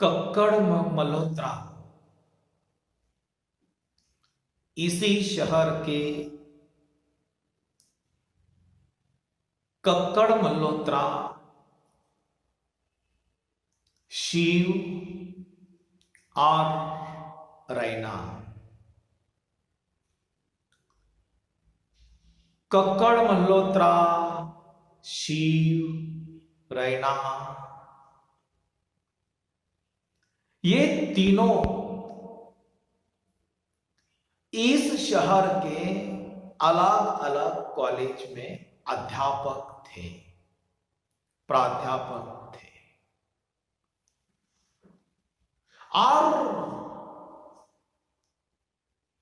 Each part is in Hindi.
कक्कड़ मल्होत्रा इसी शहर के कक्कड़ मल्होत्रा शिव और रैना। कक्कड़ मल्होत्रा शिव रैना ये तीनों इस शहर के अलग अलग कॉलेज में अध्यापक थे, प्राध्यापक थे। और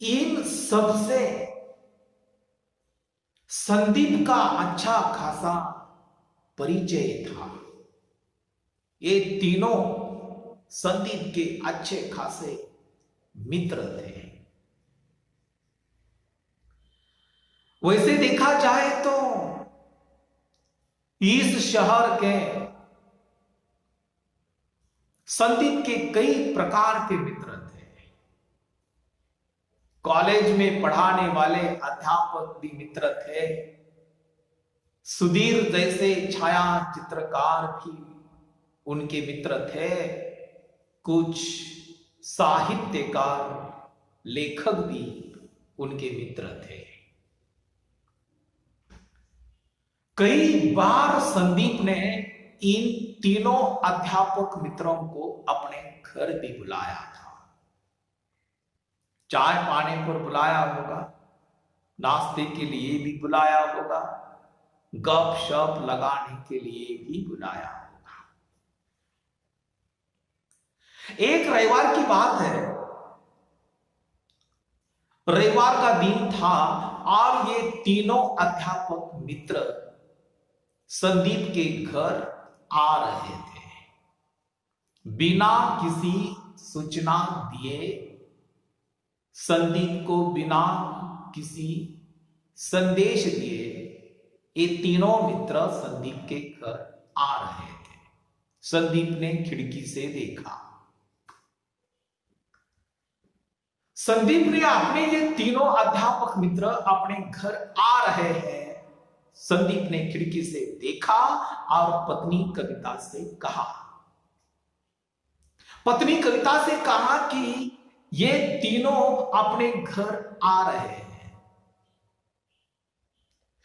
इन सबसे संदीप का अच्छा खासा परिचय था। ये तीनों संदीप के अच्छे खासे मित्र थे। वैसे देखा जाए तो इस शहर के संदीप के कई प्रकार के मित्र थे। कॉलेज में पढ़ाने वाले अध्यापक भी मित्र थे। सुधीर जैसे छाया चित्रकार भी उनके मित्र थे। कुछ साहित्यकार लेखक भी उनके मित्र थे। कई बार संदीप ने इन तीनों अध्यापक मित्रों को अपने घर भी बुलाया था। चाय पाने पर बुलाया होगा, नाश्ते के लिए भी बुलाया होगा, गपशप लगाने के लिए भी बुलाया होगा। एक रविवार की बात है। रविवार का दिन था और ये तीनों अध्यापक मित्र संदीप के घर आ रहे थे। बिना किसी सूचना दिए, संदीप को बिना किसी संदेश दिए ये तीनों मित्र संदीप के घर आ रहे थे। संदीप ने खिड़की से देखा। संदीप ने अपने ये तीनों अध्यापक मित्र अपने घर आ रहे हैं, संदीप ने खिड़की से देखा और पत्नी कविता से कहा। पत्नी कविता से कहा कि ये तीनों अपने घर आ रहे हैं।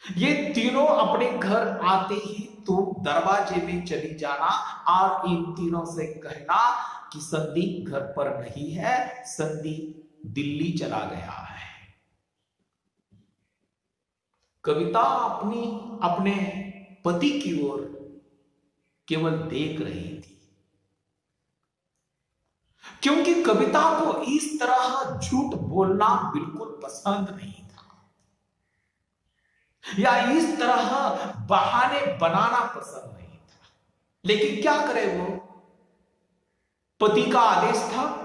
ये तीनों अपने घर आते ही तुम दरवाजे में चली जाना और इन तीनों से कहना कि संदीप घर पर नहीं है, संदीप दिल्ली चला गया है। कविता अपने पति की ओर केवल देख रही थी, क्योंकि कविता को इस तरह झूठ बोलना बिल्कुल पसंद नहीं था, या इस तरह बहाने बनाना पसंद नहीं था। लेकिन क्या करे, वो पति का आदेश था।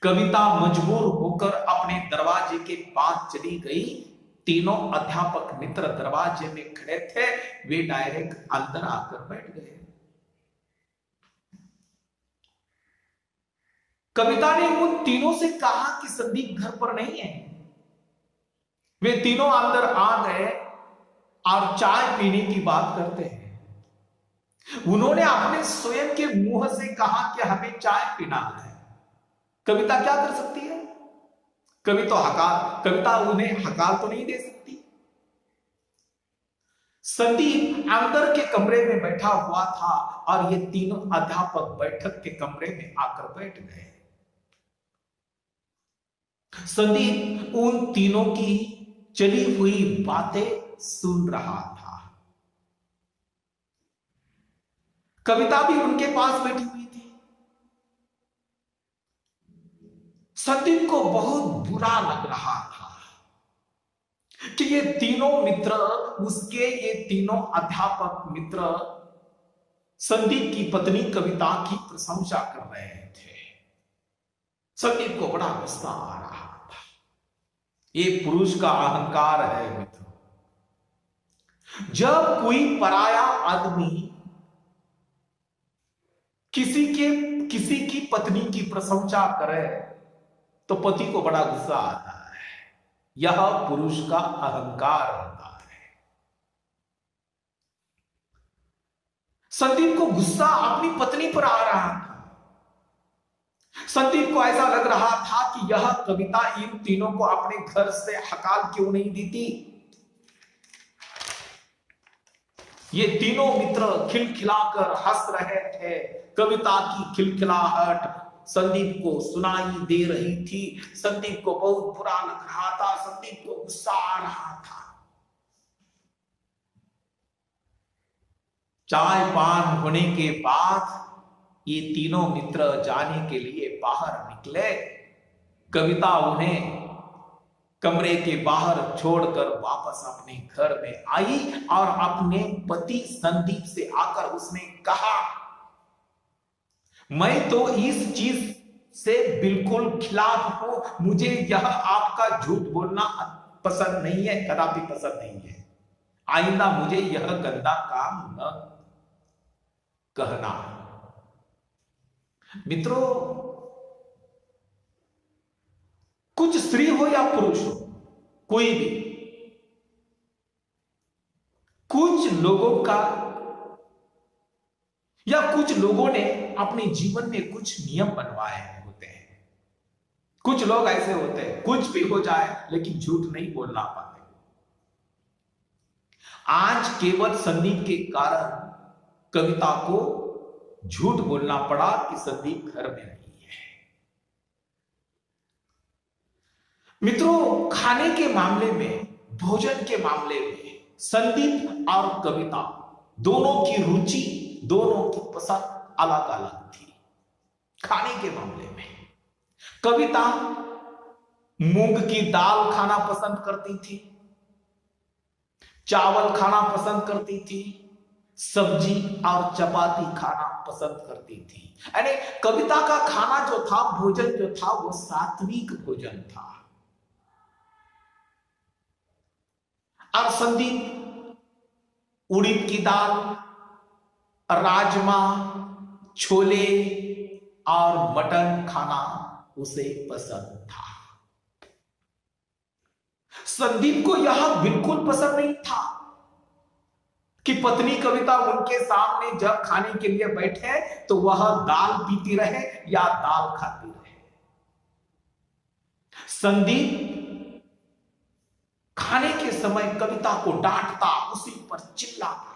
कविता मजबूर होकर अपने दरवाजे के पास चली गई। तीनों अध्यापक मित्र दरवाजे में खड़े थे, वे डायरेक्ट अंदर आकर बैठ गए। कविता ने उन तीनों से कहा कि संदीप घर पर नहीं है। वे तीनों अंदर आ गए और चाय पीने की बात करते हैं। उन्होंने अपने स्वयं के मुंह से कहा कि हमें चाय पीना है। कविता क्या कर सकती है? कविता उन्हें हकाल तो नहीं दे सकती। संदीप अंदर के कमरे में बैठा हुआ था और ये तीनों अध्यापक बैठक के कमरे में आकर बैठ गए। संदीप उन तीनों की चली हुई बातें सुन रहा था। कविता भी उनके पास बैठी हुई थी। संदीप को बहुत बुरा लग रहा था कि ये तीनों मित्र, उसके ये तीनों अध्यापक मित्र संदीप की पत्नी कविता की प्रशंसा कर रहे थे। संदीप को बड़ा गुस्सा आ रहा था। ये पुरुष का अहंकार है मित्रों। जब कोई पराया आदमी किसी की पत्नी की प्रशंसा करे तो पति को बड़ा गुस्सा आता है। यह पुरुष का अहंकार होता है। संदीप को गुस्सा अपनी पत्नी पर आ रहा था। संदीप को ऐसा लग रहा था कि यह कविता इन तीनों को अपने घर से हकाल क्यों नहीं देती। ये तीनों मित्र खिलखिलाकर हंस रहे थे। कविता की खिलखिलाहट संदीप को सुनाई दे रही थी। संदीप को बहुत बुरा लग रहा था। संदीप को गुस्सा आ रहा था। चाय पान होने के बाद ये तीनों मित्र जाने के लिए बाहर निकले। कविता उन्हें कमरे के बाहर छोड़कर वापस अपने घर में आई और अपने पति संदीप से आकर उसने कहा, मैं तो इस चीज से बिल्कुल खिलाफ हूं। मुझे यह आपका झूठ बोलना पसंद नहीं है, कदापि पसंद नहीं है। आइंदा मुझे यह गंदा काम न कहना। मित्रों, कुछ स्त्री हो या पुरुष हो, कोई भी, कुछ लोगों का या कुछ लोगों ने अपने जीवन में कुछ नियम बनवाए होते हैं। कुछ लोग ऐसे होते हैं, कुछ भी हो जाए लेकिन झूठ नहीं बोलना पाते। आज केवल संदीप के कारण कविता को झूठ बोलना पड़ा कि संदीप घर में नहीं है। मित्रों, खाने के मामले में, भोजन के मामले में संदीप और कविता दोनों की रुचि, दोनों की पसंद अलग अलग थी। खाने के मामले में कविता मूंग की दाल खाना पसंद करती थी, चावल खाना पसंद करती थी, सब्जी और चपाती खाना पसंद करती थी। यानी कविता का खाना जो था, भोजन जो था, वो सात्विक भोजन था। और संदीप उड़द की दाल, राजमा, छोले और मटन खाना उसे पसंद था। संदीप को यह बिल्कुल पसंद नहीं था कि पत्नी कविता उनके सामने जब खाने के लिए बैठे तो वह दाल पीती रहे या दाल खाती रहे। संदीप खाने के समय कविता को डांटता, उसी पर चिल्लाता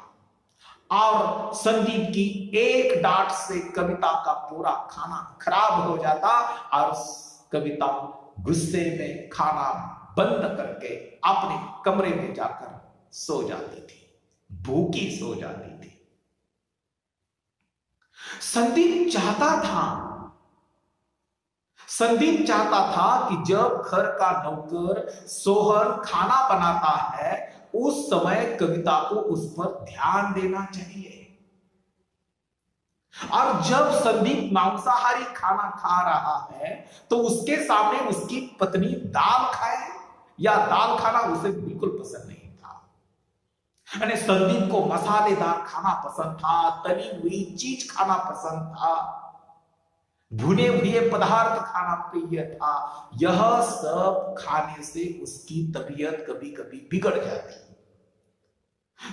और संदीप की एक डांट से कविता का पूरा खाना खराब हो जाता और कविता गुस्से में खाना बंद करके अपने कमरे में जाकर सो जाती थी, भूखी सो जाती थी। संदीप चाहता था कि जब घर का नौकर सोहन खाना बनाता है उस समय कविता को उस पर ध्यान देना चाहिए। और जब संदीप मांसाहारी खाना खा रहा है तो उसके सामने उसकी पत्नी दाल खाए या दाल खाना उसे बिल्कुल पसंद नहीं था। यानी संदीप को मसालेदार खाना पसंद था, तली हुई चीज खाना पसंद था, भुने हुए पदार्थ खाना प्रिय था। यह सब खाने से उसकी तबीयत कभी कभी बिगड़ जाती।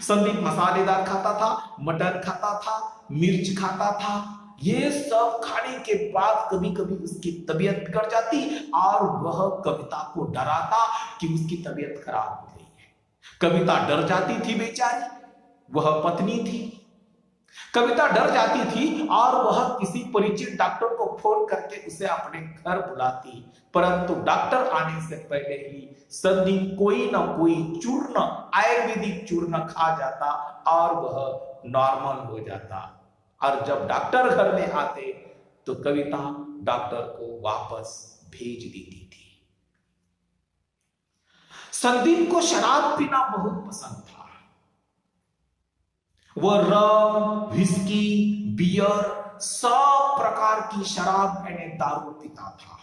संदीप मसालेदार खाता था, मटन खाता था, मिर्च खाता था। ये सब खाने के बाद कभी कभी उसकी तबीयत बिगड़ जाती और वह कविता को डराता कि उसकी तबीयत खराब हो गई है। कविता डर जाती थी बेचारी, वह पत्नी थी। कविता डर जाती थी और वह किसी परिचित डॉक्टर को फोन करके उसे अपने घर बुलाती, परंतु डॉक्टर आने से पहले ही संदीप कोई ना कोई चूर्ण, आयुर्वेदिक चूर्ण खा जाता और वह नॉर्मल हो जाता। और जब डॉक्टर घर में आते तो कविता डॉक्टर को वापस भेज देती थी। संदीप को शराब पीना बहुत पसंद था। वह रम, विस्की, बियर, सब प्रकार की शराब यानी दारू पीता था।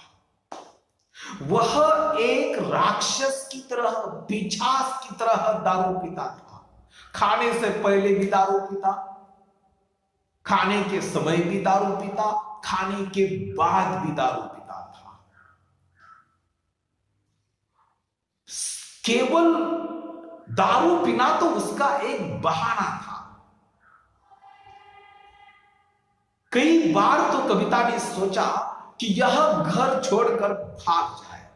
वह एक राक्षस की तरह, पिशाच की तरह दारू पीता था। खाने से पहले भी दारू पीता, खाने के समय भी दारू पीता, खाने के बाद भी दारू पीता था। केवल दारू पीना तो उसका एक बहाना था। कई बार तो कविता ने सोचा कि यह घर छोड़कर भाग जाए,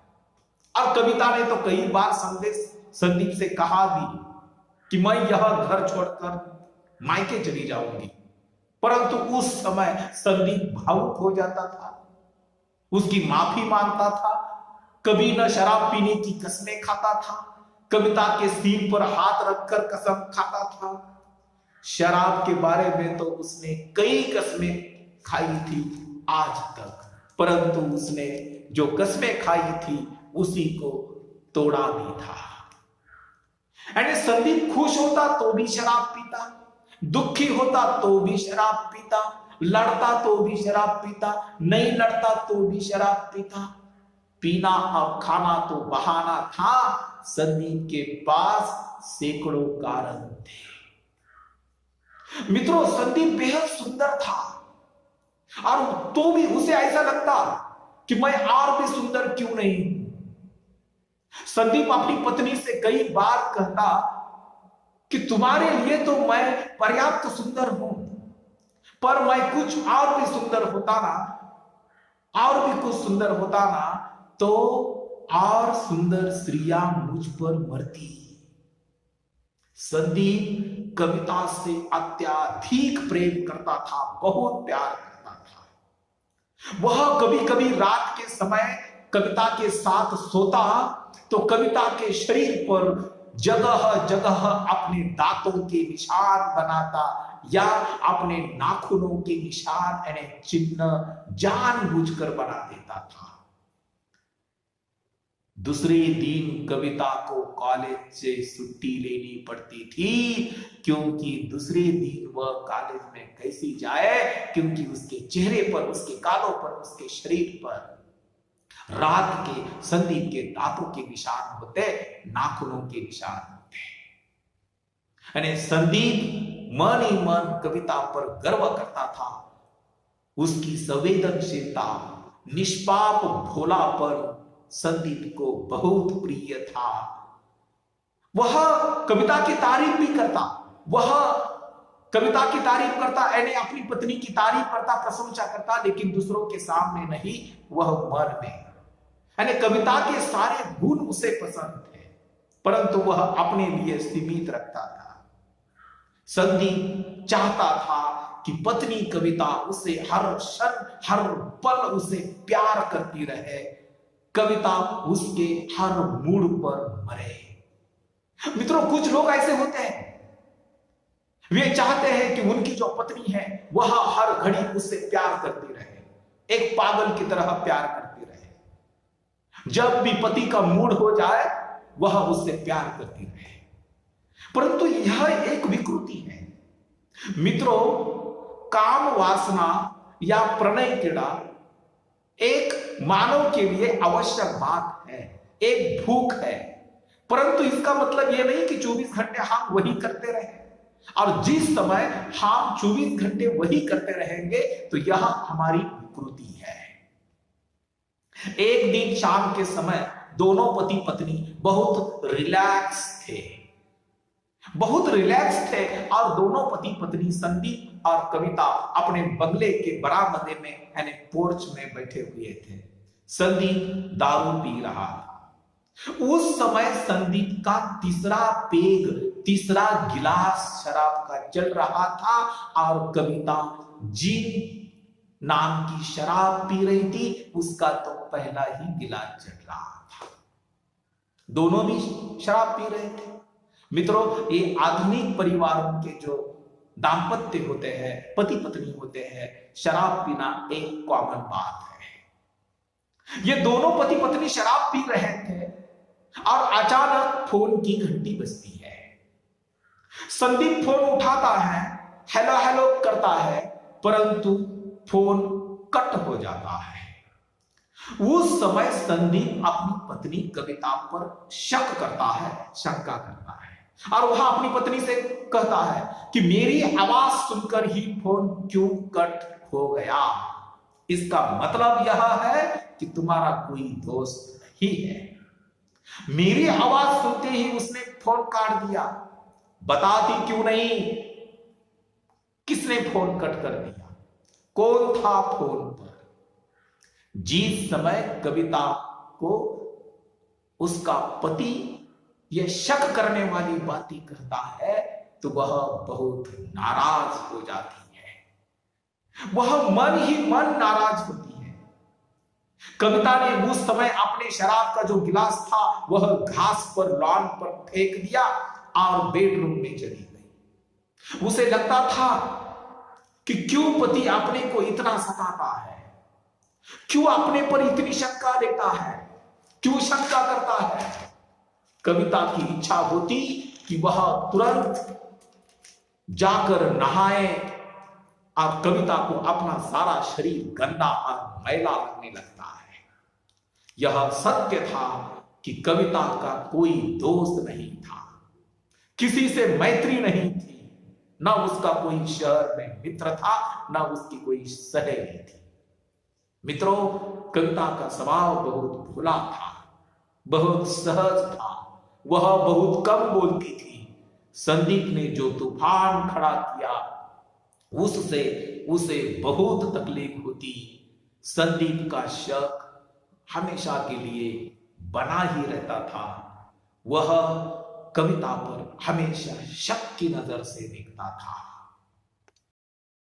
और कविता ने तो कई बार संदीप से कहा भी कि मैं यह घर छोड़कर मायके चली जाऊंगी, परंतु उस समय संदीप भावुक हो जाता था, उसकी माफी मांगता था, कभी न शराब पीने की कस्में खाता था, कविता के सिर पर हाथ रखकर कसम खाता था। शराब के बारे में तो उसने कई कस्में खाई थी आज तक, परंतु उसने जो कस्में खाई थी उसी को तोड़ा भी था। यानी संदीप खुश होता तो भी शराब पीता, दुखी होता तो भी शराब पीता, लड़ता तो भी शराब पीता, नहीं लड़ता तो भी शराब पीता। पीना और खाना तो बहाना था, संदीप के पास सैकड़ों कारण थे। मित्रों, संदीप बेहद सुंदर था, और तो भी उसे ऐसा लगता कि मैं और भी सुंदर क्यों नहीं। संदीप अपनी पत्नी से कई बार कहता कि तुम्हारे लिए तो मैं पर्याप्त सुंदर हूं, पर मैं कुछ और भी सुंदर होता ना, और भी कुछ सुंदर होता ना, तो और सुंदर स्त्रियां मुझ पर मरती। संदीप कविता से अत्यधिक प्रेम करता था, बहुत प्यार करता था। वह कभी कभी रात के समय कविता के साथ सोता तो कविता के शरीर पर जगह जगह अपने दांतों के निशान बनाता, या अपने नाखूनों के निशान यानी चिन्ह जानबूझकर बना देता था। दूसरे दिन कविता को कॉलेज से छुट्टी लेनी पड़ती थी, क्योंकि दूसरे दिन वह कॉलेज में कैसी जाए, क्योंकि उसके चेहरे पर, उसके गालों पर, उसके शरीर पर रात के संदीप के दांतों के निशान होते, नाखूनों के निशान होते। यानी संदीप मन ही मन कविता पर गर्व करता था। उसकी संवेदनशीलता, निष्पाप भोलापन संदीप को बहुत प्रिय था। वह कविता की तारीफ भी करता, वह कविता की तारीफ करता, यानी अपनी पत्नी की तारीफ करता, प्रशंसा करता, लेकिन दूसरों के सामने नहीं, वह मन में। यानी कविता के सारे गुण उसे पसंद थे, परंतु वह अपने लिए सीमित रखता था। संदीप चाहता था कि पत्नी कविता उसे हर क्षण हर पल उसे प्यार करती रहे, कविता उसके हर मूड पर मरे। मित्रों, कुछ लोग ऐसे होते हैं, वे चाहते हैं कि उनकी जो पत्नी है वह हर घड़ी उससे प्यार करती रहे, एक पागल की तरह प्यार करती रहे। जब भी पति का मूड हो जाए वह उससे प्यार करती रहे, परंतु यह एक विकृति है। मित्रों, काम वासना या प्रणय क्रीड़ा एक मानव के लिए आवश्यक बात है, एक भूख है, परंतु इसका मतलब यह नहीं कि 24 घंटे हम वही करते रहें, और जिस समय हम 24 घंटे वही करते रहेंगे तो यह हमारी विकृति है। एक दिन शाम के समय दोनों पति पत्नी बहुत रिलैक्स थे, और दोनों पति पत्नी संदीप और कविता अपने बंगले के बरामदे में यानी पोर्च में बैठे हुए थे। संदीप दारू पी रहा था। उस समय संदीप का तीसरा गिलास शराब का चल रहा था, और कविता जिन नाम की शराब पी रही थी उसका तो पहला ही गिलास चल रहा था। दोनों भी शराब पी रहे थे। मित्रों, ये आधुनिक परिवारों के जो दाम्पत्य होते हैं, पति पत्नी होते हैं, शराब पीना एक कॉमन बात है। ये दोनों पति पत्नी शराब पी रहे थे और अचानक फोन की घंटी बजती है। संदीप फोन उठाता है, हेलो हेलो करता है, परंतु फोन कट हो जाता है। उस समय संदीप अपनी पत्नी कविता पर शंका करता है। और वह अपनी पत्नी से कहता है कि मेरी आवाज सुनकर ही फोन क्यों कट हो गया। इसका मतलब यह है कि तुम्हारा कोई दोस्त नहीं है। मेरी आवाज सुनते ही उसने फोन काट दिया। बताती क्यों नहीं किसने फोन कट कर दिया, कौन था फोन पर। जिस समय कविता को उसका पति यह शक करने वाली बातें करता है तो वह बहुत नाराज हो जाती है। वह मन ही मन नाराज होती है। कविता ने उस समय अपने शराब का जो गिलास था वह घास पर लॉन पर फेंक दिया और बेडरूम में चली गई। उसे लगता था कि क्यों पति अपने को इतना सताता है, क्यों अपने पर इतनी शंका लेता है, क्यों शंका करता है। कविता की इच्छा होती कि वह तुरंत जाकर नहाए और कविता को अपना सारा शरीर गंदा और मैला लगने लगता है। यह सत्य था कि कविता का कोई दोस्त नहीं था, किसी से मैत्री नहीं थी, ना उसका कोई शहर में मित्र था, ना उसकी कोई सहेली थी। मित्रों, कविता का स्वभाव बहुत भोला था, बहुत सहज था, वह बहुत कम बोलती थी। संदीप ने जो तूफान खड़ा किया उससे उसे बहुत तकलीफ होती। संदीप का शक हमेशा के लिए बना ही रहता था। वह कविता पर हमेशा शक की नजर से देखता था।